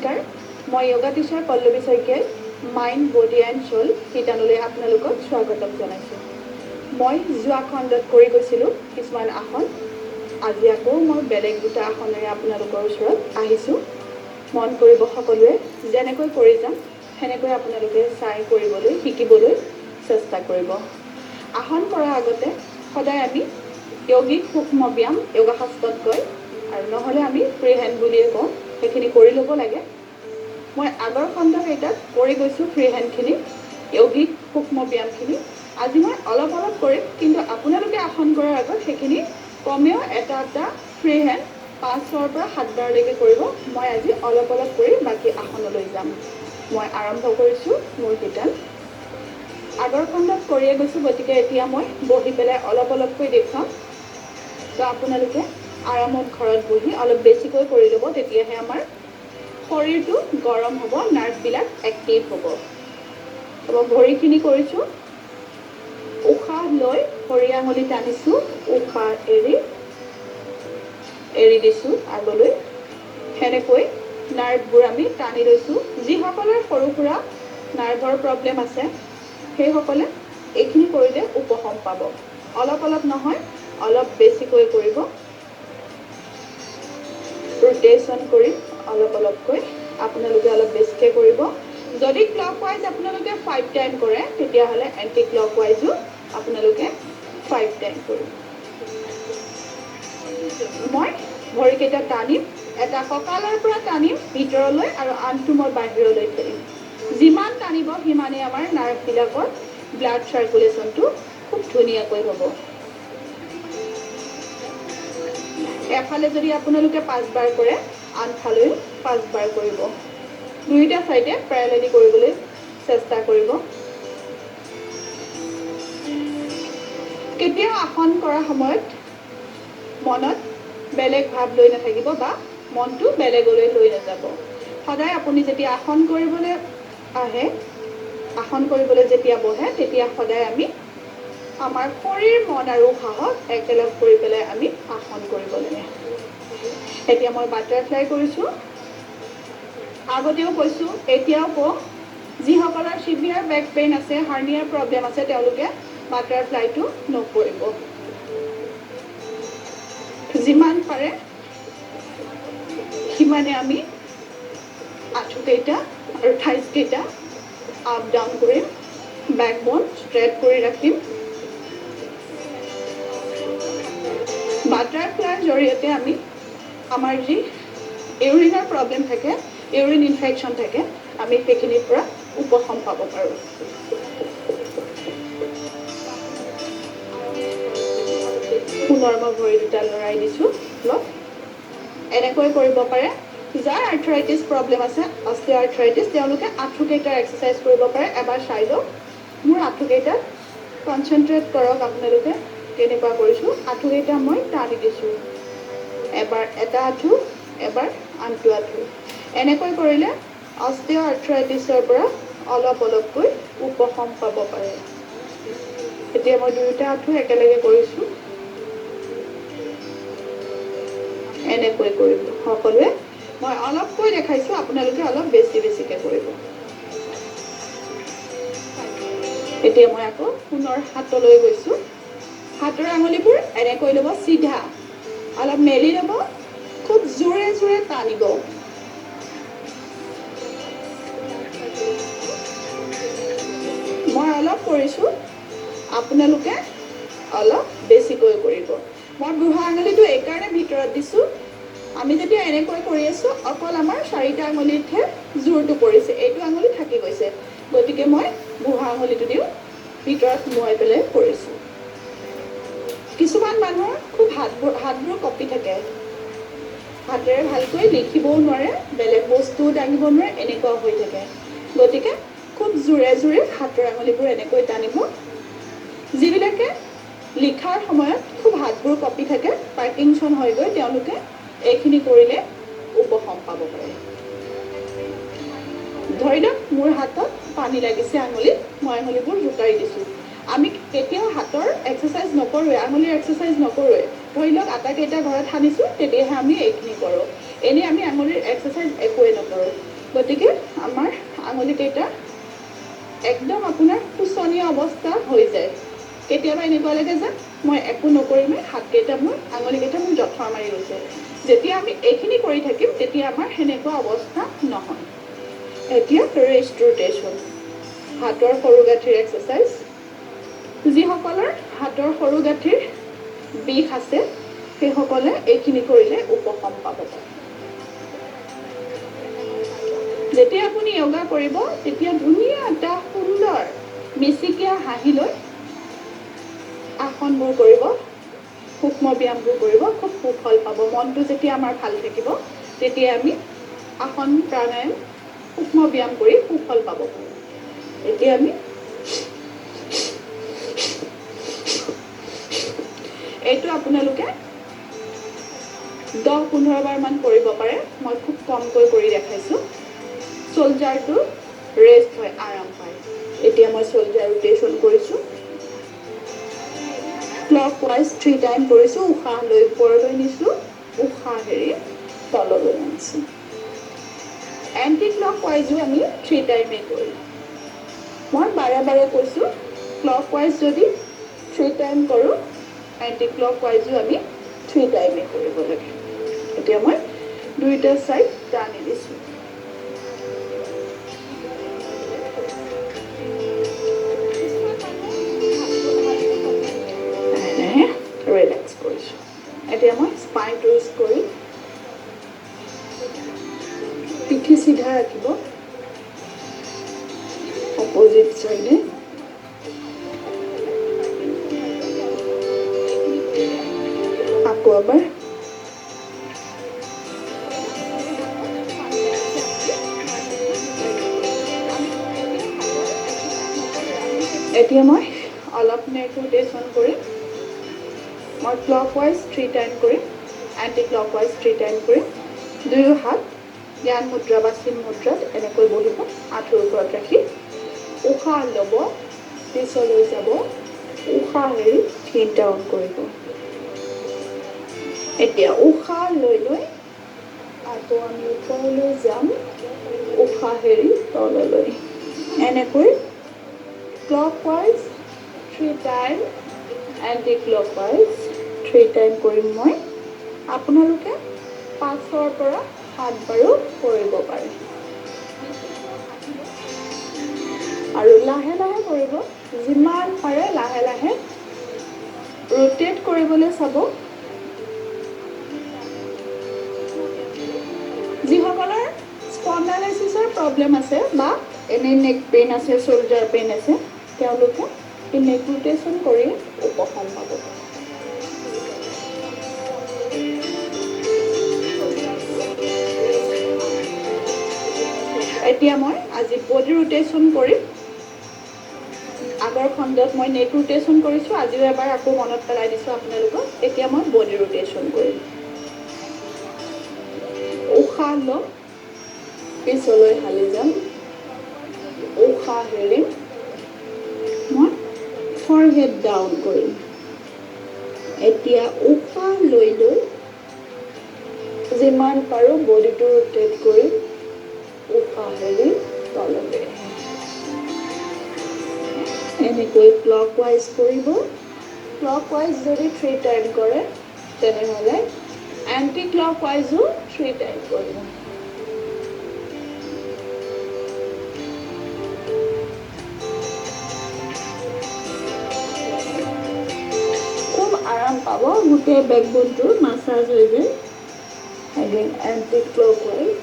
নমস্কাৰ মই যোগা টিচাৰ পল্লৱী শইকীয়াই মাইণ্ড বডি এণ্ড সোল শিতানলৈ আপোনালোকক স্বাগতম জনাইছোঁ। মই যোৱা খণ্ডত কৰি গৈছিলোঁ কিছুমান আসন। আজি আকৌ মই বেলেগ দুটা আসনেৰে আপোনালোকৰ ওচৰত আহিছোঁ। মন কৰিব সকলোৱে যেনেকৈ কৰি যাম সেনেকৈ আপোনালোকে চাই কৰিবলৈ শিকিবলৈ চেষ্টা কৰিব। আসন কৰাৰ আগতে সদায় আমি যৌগিক সূক্ষ্ম ব্যায়াম যোগাসনত কয় আৰু নহ'লে আমি ফ্ৰী হেণ্ড বুলিয়ে কওঁ, সেইখিনি কৰি ল'ব লাগে। মই আগৰ খণ্ডকেইটাত কৰি গৈছোঁ ফ্ৰী হেণ্ডখিনি, যৌগিক সূক্ষ্ম ব্যায়ামখিনি। আজি মই অলপ অলপ কৰিম, কিন্তু আপোনালোকে আসন কৰাৰ আগত সেইখিনি কমেও এটা ফ্ৰী হেণ্ড 5ৰ পৰা 7 বাৰলৈকে কৰিব। মই আজি অলপ অলপ কৰি বাকী আসনলৈ যাম। মই আৰম্ভ কৰিছোঁ মোৰ শিতান। আগৰ খণ্ডত কৰিয়ে গৈছোঁ, গতিকে এতিয়া মই বহি পেলাই অলপ অলপকৈ দেখুৱাম। তো আপোনালোকে আৰামত ঘৰত বহি অলপ বেছিকৈ কৰি ল'ব, তেতিয়াহে আমাৰ শৰীৰটো গৰম হ'ব, নাৰ্ভবিলাক এক্টিভ হ'ব। তো ভৰিখিনি কৰিছোঁ, উশাহ লৈ ভৰি আঙুলি টানিছোঁ, উশাহ এৰি দিছোঁ আগলৈ। সেনেকৈ নাৰ্ভবোৰ আমি টানি লৈছোঁ। যিসকলৰ সৰু সুৰা নাৰ্ভৰ প্ৰব্লেম আছে সেইসকলে এইখিনি কৰিলে উপশম পাব। অলপ অলপ নহয়, অলপ বেছিকৈ কৰিব। ৰোটেশ্যন কৰিম অলপ অলপকৈ, আপোনালোকে অলপ বেছিকৈ কৰিব। যদি ক্লক ৱাইজ আপোনালোকে 5 টাইম কৰে, তেতিয়াহ'লে এণ্টি ক্লক ৱাইজো আপোনালোকে 5 টাইম কৰিব। মই ভৰিকেইটা টানিম, এটা কঁকালৰ পৰা টানিম ভিতৰলৈ আৰু আনটো মই বাহিৰলৈ ঠেলিম। যিমান টানিব সিমানেই আমাৰ নাৰ্ভবিলাকৰ ব্লাড চাৰ্কুলেশ্যনটো খুব ধুনীয়াকৈ হ'ব। এফালে যদি আপোনালোকে 5 বাৰ কৰে, আনফালেও 5 বাৰ কৰিব। দুয়োটা চাইডে পেৰেলেলি কৰিবলৈ চেষ্টা কৰিব। কেতিয়াও আসন কৰাৰ সময়ত মনত বেলেগ ভাৱ লৈ নাথাকিব বা মনটো বেলেগলৈ লৈ নাযাব। সদায় আপুনি যেতিয়া আসন কৰিবলৈ আহে, আসন কৰিবলৈ যেতিয়া বহে, তেতিয়া সদায় আমি আমাৰ শৰীৰ, মন আৰু সাহস একেলগ কৰি পেলাই আমি আসন কৰিব লাগে। এতিয়া মই বাটাৰফ্লাই কৰিছোঁ। আগতেও কৈছোঁ, এতিয়াও কওঁ, যিসকলৰ চিভিয়াৰ বেক পেইন আছে, হাৰ্নিয়াৰ প্ৰব্লেম আছে, তেওঁলোকে বাটাৰফ্লাইটো নকৰিব। যিমান পাৰে সিমানে আমি আঁঠুকেইটা আৰু থাইছকেইটা আপ ডাউন কৰিম, বেকবন ষ্ট্ৰেট কৰি ৰাখিম। বাটাৰফ্লাইৰ জৰিয়তে আমি আমাৰ যি ইউৰিনৰ প্ৰব্লেম থাকে, ইউৰিন ইনফেকশ্যন থাকে, আমি সেইখিনিৰ পৰা উপশম পাব পাৰোঁ। পুনৰ মই ভৰি দুটা লৰাই দিছোঁ। এনেকৈ কৰিব পাৰে। যাৰ আৰ্থৰাইটিছ প্ৰব্লেম আছে, অষ্টিঅ'আৰ্থৰাইটিছ, তেওঁলোকে আঁঠুকেইটাৰ এক্সাৰচাইজ কৰিব পাৰে। এবাৰ চাই লওক, মোৰ আঁঠুকেইটাত কনচেনট্ৰেট কৰক আপোনালোকে কেনেকুৱা কৰিছোঁ। আঁঠুকেইটা মই টানি দিছোঁ, এবাৰ এটা আঁঠু, এবাৰ আনটো আঁঠু। এনেকৈ কৰিলে অষ্টিঅ'আৰ্থৰাইটিছৰ পৰা অলপ অলপকৈ উপশম পাব পাৰে। এতিয়া মই দুয়োটা আঁঠু একেলগে কৰিছোঁ। এনেকৈ কৰিব সকলোৱে। মই অলপকৈ দেখাইছোঁ, আপোনালোকে অলপ বেছিকৈ কৰিব। এতিয়া মই আকৌ পুনৰ হাতলৈ গৈছোঁ। হাতৰ আঙুলিবোৰ এনেকৈ ল'ব, চিধা, অলপ মেলি ল'ব, খুব জোৰে জোৰে টানিব। মই অলপ কৰিছোঁ, আপোনালোকে অলপ বেছিকৈ কৰিব। মই বুঢ়া আঙুলিটো এইকাৰণে ভিতৰত দিছোঁ, আমি যেতিয়া এনেকৈ কৰি আছোঁ, অকল আমাৰ 4টা আঙুলিতহে জোৰটো পৰিছে, এইটো আঙুলি থাকি গৈছে। গতিকে মই বুঢ়া আঙুলিটো দিওঁ ভিতৰত সোমোৱাই পেলাই কৰিছোঁ। কিছুমান মানুহৰ খুব হাতবোৰ কঁপি থাকে, হাতেৰে ভালকৈ লিখিবও নোৱাৰে, বেলেগ বস্তুও দাঙিব নোৱাৰে, এনেকুৱা হৈ থাকে। গতিকে খুব জোৰে জোৰে হাতৰ আঙুলিবোৰ এনেকৈ টানিব। যিবিলাকে লিখাৰ সময়ত খুব হাতবোৰ কঁপি থাকে, পাৰ্কিনছন হৈ গৈ, তেওঁলোকে এইখিনি কৰিলে উপশম পাব পাৰে। ধৰি লওক মোৰ হাতত পানী লাগিছে আঙুলিত, মই আঙুলিবোৰ জোকাৰি দিছোঁ। আমি কেতিয়াও হাতৰ এক্সাৰচাইজ নকৰোঁৱে, আঙুলিৰ এক্সাৰচাইজ নকৰোঁৱে। ধৰি লওক আটাকেইটা ঘৰত সানিছোঁ, তেতিয়াহে আমি এইখিনি কৰোঁ। এনেই আমি আঙুলিৰ এক্সাৰচাইজ একোৱে নকৰোঁ। গতিকে আমাৰ আঙুলিকেইটা একদম আপোনাৰ শোচনীয় অৱস্থা হৈ যায় কেতিয়াবা এনেকুৱা লাগে যে মই একো নকৰিমেই হাতকেইটা মোৰ আঙুলিকেইটা মোৰ জঠৰ মাৰি গৈছে যেতিয়া আমি এইখিনি কৰি থাকিম তেতিয়া আমাৰ সেনেকুৱা অৱস্থা নহয় এতিয়া ৰেষ্ট ৰোটেশ্যন হাতৰ সৰুগাঁঠিৰ এক্সাৰচাইজ যিসকলৰ হাতৰ সৰুগাঁঠিৰ বিষ আছে সেইসকলে এইখিনি কৰিলে উপশম পাব যেতিয়া আপুনি য়োগা কৰিব তেতিয়া ধুনীয়া এটা সুন্দৰ মিচিকীয়া হাঁহি লৈ আসনবোৰ কৰিব সূক্ষ্ম ব্যায়ামবোৰ কৰিব খুব সুফল পাব মনটো যেতিয়া আমাৰ ভাল থাকিব তেতিয়া আমি আসন প্ৰাণায়াম সূক্ষ্ম ব্যায়াম কৰি সুফল পাব এতিয়া আমি এইটো আপোনালোকে 10-15 বাৰ মান কৰিব পাৰে মই খুব কমকৈ কৰি দেখাইছো শোল্ডাৰটো ৰেষ্ট হয় আৰাম পায় এতিয়া মই শোল্ডাৰ ৰোটেশ্যন কৰিছো ক্লকৱাইজ 3 টাইম কৰিছো উশাহ লৈ ওপৰলৈ নিছো উশাহ হেৰি তললৈ আনিছো এন্টি ক্লকৱাইজো আমি 3 টাইমে কৰিম মই বাৰে কৈছো ক্লকৱাইজ যদি 3 টাইম কৰো এন্টি ক্লকৱাইজো আমি 3 টাইমে কৰিব লাগে এতিয়া মই দুইটা সাইড টানি দিছো ৰিলেক্স কৰিছো এতিয়া মই স্পাইন টুইষ্ট কৰি পিঠি সিধা ৰাখিব অপোজিট সাইডে আকৌ এবাৰ এতিয়া মই অলপ নেক ৰোটেশ্যন কৰিম মই ক্লকৱাইজ 3 টাইম কৰিম এন্টি ক্লকৱাইজ 3 টাইম কৰিম দুয়ো হাত জ্ঞান মুদ্ৰা বা চিন মুদ্ৰাত এনেকৈ বহিব আঁঠুৰ ওপৰত ৰাখি উশাহ ল'ব পিছলৈ যাব উশাহ এৰি থিন ডাউন কৰিব এতিয়া উশাহ লৈ আকৌ আমি ওপৰলৈ যাম উশাহ এৰি তললৈ এনেকৈ clockwise 3 time anti clockwise 3 time কৰিম মই আপোনালোকে 5 পৰা 7 বাৰো কৰিব পাৰে আৰু লাহে লাহে কৰিব যিমান পাৰে লাহে লাহে ৰোটেট কৰিবলৈ চাব যিসকলৰ স্পন্ডাইলাইচিছৰ প্ৰব্লেম আছে বা এনে নেক পেইন আছে শোল্ডাৰ পেইন আছে তেওঁলোকে এই নেক ৰোটেশ্যন কৰি উপশম পাব এতিয়া মই আজি বডি ৰোটেশ্যন কৰিম আগৰ খণ্ডত মই নেক ৰোটেশ্যন কৰিছো আজিও এবাৰ আকৌ মনত পেলাই দিছো আপোনালোকক এতিয়া মই বডি ৰোটেশ্যন কৰিম উশাহ লম পিছলৈ হালি যাম উশাহ এৰিম মই ফৰহেড ডাউন কৰিম এতিয়া উশাহ লৈ যিমান পাৰো বডিটো ৰোটেট কৰিম উশাহ এৰি তললৈ এনেকৈ ক্লকৱাইজ কৰিব ক্লকৱাইজ যদি 3 টাইম কৰে তেনেহ'লে এন্টি ক্লকৱাইজো 3 টাইম কৰিব খুব আৰাম পাব গোটেই বেকবোনটো মাছাজ হৈ যায় এগেইন এন্টি ক্লকৱাইজ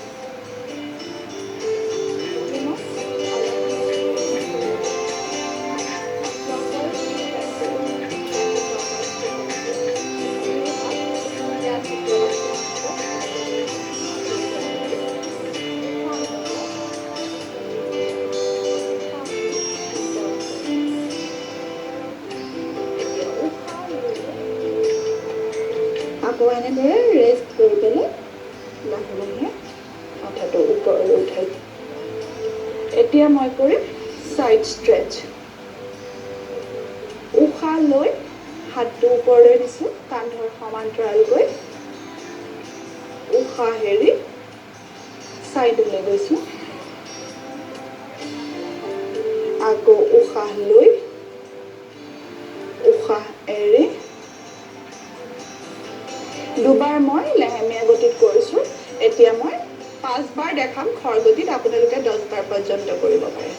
আকৌ এনেদৰে ৰেষ্ট কৰি পেলাই লাহে লাহে মাথাটো ওপৰলৈ উঠাই এতিয়া মই কৰিম সাইড ষ্ট্ৰেচ উশাহ লৈ হাতটো ওপৰলৈ দিছো কান্ধৰ সমান্তৰালকৈ উশাহ এৰি সাইডলৈ গৈছো আকৌ উশাহ লৈ উশাহ এৰি দুবাৰ মই লেহেমীয়া গতিত কৰিছোঁ এতিয়া মই 5 বাৰ দেখাম খৰ গতিত আপোনালোকে 10 বাৰ পৰ্যন্ত কৰিব পাৰে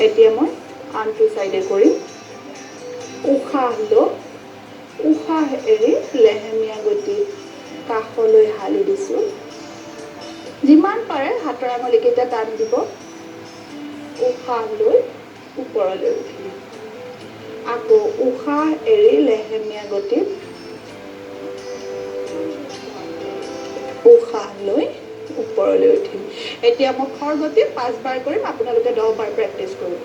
এতিয়া মই আনটো সাইডে কৰিম উশাহ লৈ উশাহ এৰি লেহেমীয়া গতিত কাখলৈ হালি দিছো যিমান পাৰে হাতৰ আঙুলিকেইটা টান দিব উশাহ লৈ ওপৰলৈ উঠিম আকৌ উশাহ এৰি লেহেমীয়া গতিত উশাহ লৈ ওপৰলৈ উঠিম এতিয়া মই খৰ গতিত 5 বাৰ কৰিম আপোনালোকে 10 বাৰ প্ৰেক্টিছ কৰিব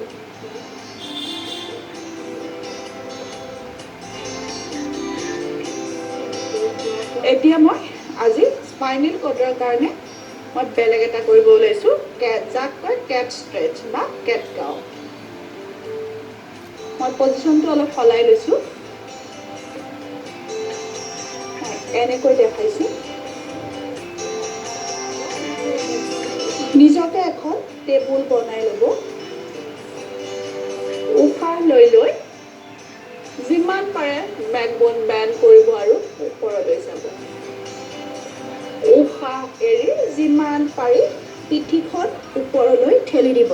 এতিয়া মই আজি স্পাইনেল কৰ্ডৰ কাৰণে মই বেলেগ এটা কৰিব ওলাইছো যাক কয় কেট ষ্ট্ৰেচ বা কেট কাউ মই পজিশনটো অলপ সলাই লৈছো এনেকৈ দেখাইছো নিজকে এখন টেবুল বনাই ল'ব উশাহ লৈ লৈ যিমান পাৰে বেকবোন বেণ্ড কৰিব আৰু ওপৰলৈ যাব উশাহ এৰি যিমান পাৰি পিঠিখন ওপৰলৈ ঠেলি দিব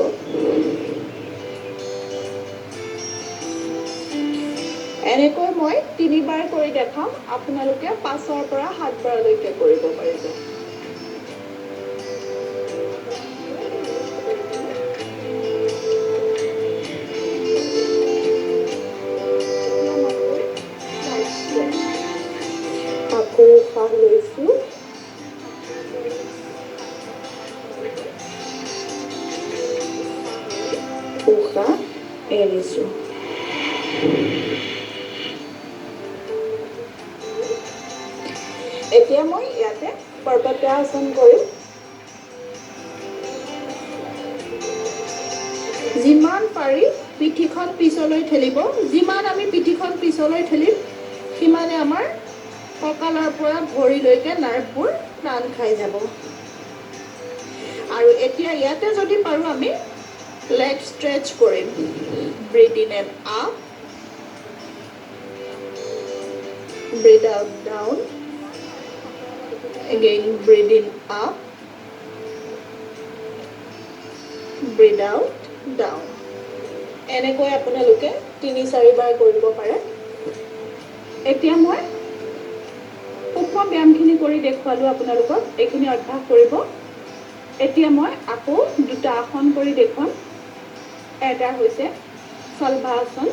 এনেকৈ মই 3 বাৰ কৰি দেখাম আপোনালোকে 5 পৰা 7 বাৰলৈকে কৰিব পাৰিব আকৌ উশাহ লৈছো উশাহ এৰিছো এতিয়া মই ইয়াতে পৰ্বতাসন কৰিম যিমান পাৰি পিঠিখন পিছলৈ ঠেলিব যিমান আমি পিঠিখন পিছলৈ ঠেলিম সিমানে আমাৰ কঁকালৰ পৰা ভৰিলৈকে নাৰ্ভবোৰ টান খাই যাব আৰু এতিয়া ইয়াতে যদি পাৰো আমি লেগ ষ্ট্ৰেচ কৰিম breath in and up breath out down again breathe in up breathe out down এনেকৈ আপোনালোকে 3-4 বাৰ কৰিব পাৰে এতিয়া মই সূক্ষ্ম ব্যায়ামখিনি কৰি দেখুৱালো আপোনালোকক এইখিনি অভ্যাস কৰিব এতিয়া মই আকৌ দুটা আসন কৰি দেখুৱাম এটা হৈছে শলভাসন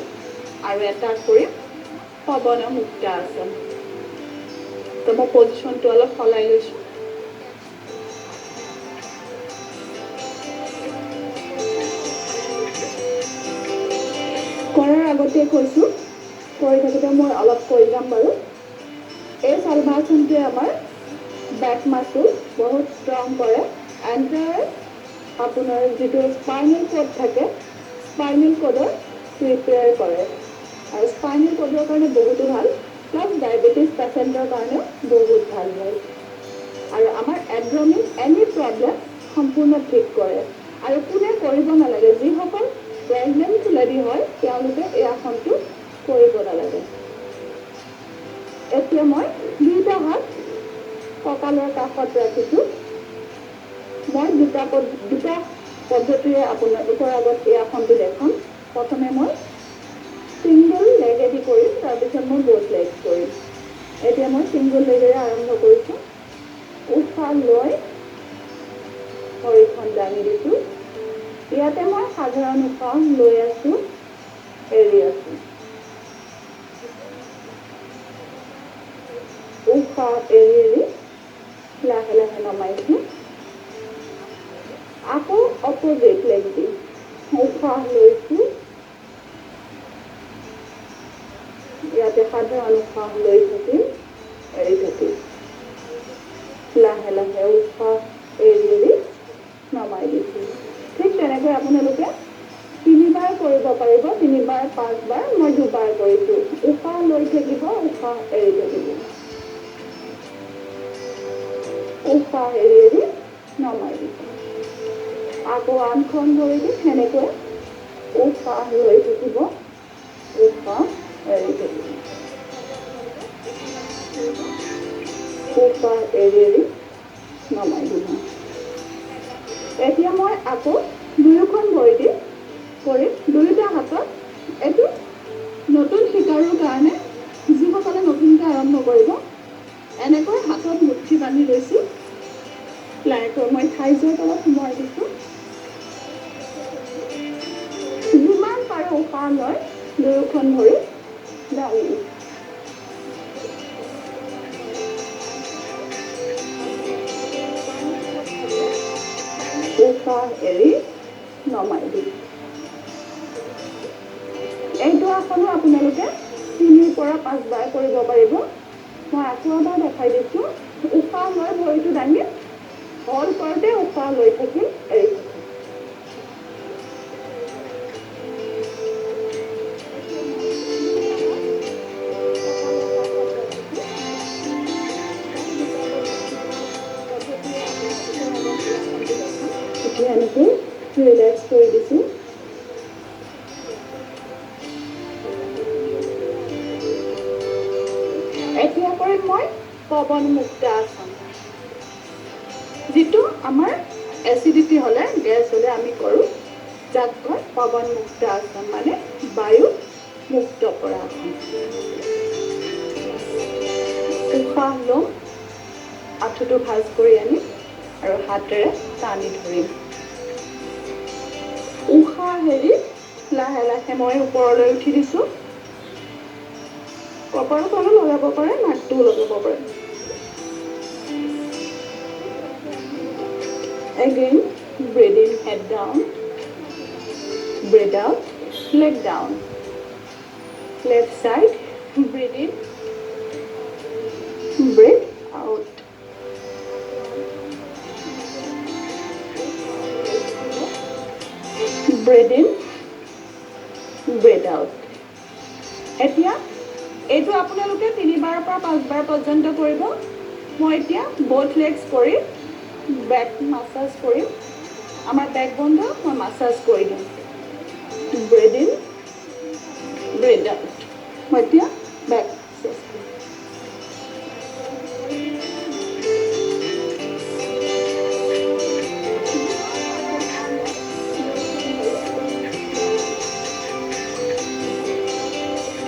আৰু এটা কৰি পৱন মুক্তাসন তো মই পজিশনটো অলপ সলাই লৈছো কৰাৰ আগতে কৈছো কৰি থাকোঁতে মই অলপ কৈ যাম বাৰু এই শলভাসনটোৱে আমাৰ বেক মাসল বহুত ষ্ট্ৰং কৰে এণ্টায়াৰ আপোনাৰ যিটো স্পাইনেল কৰ্ড থাকে স্পাইনেল কৰ্ডৰ প্ৰিপেয়াৰ কৰে আৰু স্পাইনেল কৰ্ডৰ কাৰণে বহুতো ভাল প্লাছ ডায়েবেটিছ পেচেণ্টৰ কাৰণেও বহুত ভাল হয় আৰু আমাৰ এড্ৰমিন এনি প্ৰব্লেম সম্পূৰ্ণ ঠিক কৰে আৰু কোনে কৰিব নালাগে যিসকল প্ৰেগনেণ্ট লেডি হয় তেওঁলোকে এই আসনটো কৰিব নালাগে এতিয়া মই দুটা হাত কঁকালৰ কাষত ৰাখিছোঁ মই দুটা পদ্ধতিৰে আপোনালোকৰ আগত এই আসনটো দেখাম প্ৰথমে মই সিংগল লেগেদি কৰিম তাৰপিছত মই বোথ লেগ কৰিম এতিয়া মই সিংগল লেগেৰে আৰম্ভ কৰিছোঁ উশাহ লৈ ভৰিখন দাঙি দিছোঁ ইয়াতে মই সাধাৰণ উশাহ লৈ আছোঁ এৰি আছোঁ উশাহ এৰি এৰি লাহে লাহে নমাইছোঁ আকৌ অপোজিট লেগ দি উশাহ লৈছোঁ ইয়াতে সাধাৰণ উশাহ লৈ থাকিম এৰি থাকিম লাহে লাহে উশাহ এৰি এৰি নমাই দিছোঁ ঠিক তেনেকৈ আপোনালোকে 3 বাৰ কৰিব পাৰিব 3 বাৰ 5 বাৰ মই 2 বাৰ কৰিছোঁ উশাহ লৈ থাকিব উশাহ এৰি থাকিব উশাহ এৰি এৰি নমাই দিব আকৌ আনখন ভৰিদি সেনেকৈ উশাহ লৈ থাকিব উশাহ এৰি থাকিব উশাহ এৰি এৰি নমাই দিব এতিয়া মই আকৌ দুয়োখন ভৰিদি কৰিম দুয়োটা হাতত এইটো নতুন শিকাৰুৰ কাৰণে যিসকলে নতুনকৈ আৰম্ভ কৰিব এনেকৈ হাতত মুঠি বান্ধি লৈছোঁ লাহেকৈ মই থাইজৰ তলত সোমোৱাই দিছোঁ যিমান পাৰে উশাহ লৈ দুয়োখন ভৰি দাঙি উশাহ এৰি নমাই দিম এইটো আসনো আপোনালোকে 3 পৰা 5 বাৰ কৰিব পাৰিব মই আকৌ এবাৰ দেখাই দিছোঁ উশাহ লৈ ভৰিটো দাঙি হল কৰোঁতে উশাহ লৈ থাকিম এৰি থাকিম এতিয়া এনেকৈ ৰিলেক্স কৰি দিছোঁ এতিয়া কৰিম মই পৱন মুক্ত আসন যিটো আমাৰ এচিডিটি হ'লে গেছ হ'লে আমি কৰোঁ যাক কয় পৱন মুক্ত আসন মানে বায়ু মুক্ত কৰা আসন উশাহ ল'ম আঁঠুটো ভাঁজ কৰি আনিম আৰু হাতেৰে টানি ধৰিম উশাহ এৰি লাহে লাহে মই ওপৰলৈ উঠি দিছোঁ কপালৰ তলো লগাব পাৰে নাকটোও লগাব পাৰে again breathe in head down breathe out leg down left side breathe in breathe out breathe in breathe out এতিয়া এইটো আপোনালোকে 3 বাৰৰ পৰা 5 বাৰ পৰ্যন্ত কৰিব মই এতিয়া both legs কৰি বেক মাসাজ কৰিম আমাৰ বেক বন্ধ মই মাসাজ কৰি দিম breathe in breathe out মই এতিয়া বেক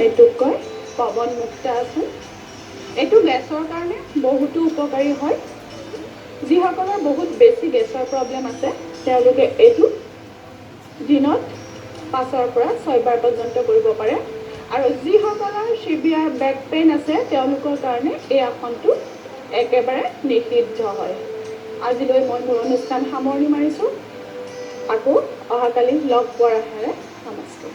এইটো কয় পৱন মুক্ত আসন এইটো গেছৰ কাৰণে বহুতো উপকাৰী হয় যিসকলৰ বহুত বেছি গেছৰ প্ৰব্লেম আছে তেওঁলোকে এইটো দিনত 5 পৰা 6 বাৰ পৰ্যন্ত কৰিব পাৰে আৰু যিসকলৰ সিভিয়াৰ বেক পেইন আছে তেওঁলোকৰ কাৰণে এই আসনটো একেবাৰে নিষিদ্ধ হয় আজিলৈ মই মোৰ অনুষ্ঠান সামৰণি মাৰিছোঁ আকৌ অহাকালি লগ পোৱাৰ আশাৰে নমস্কাৰ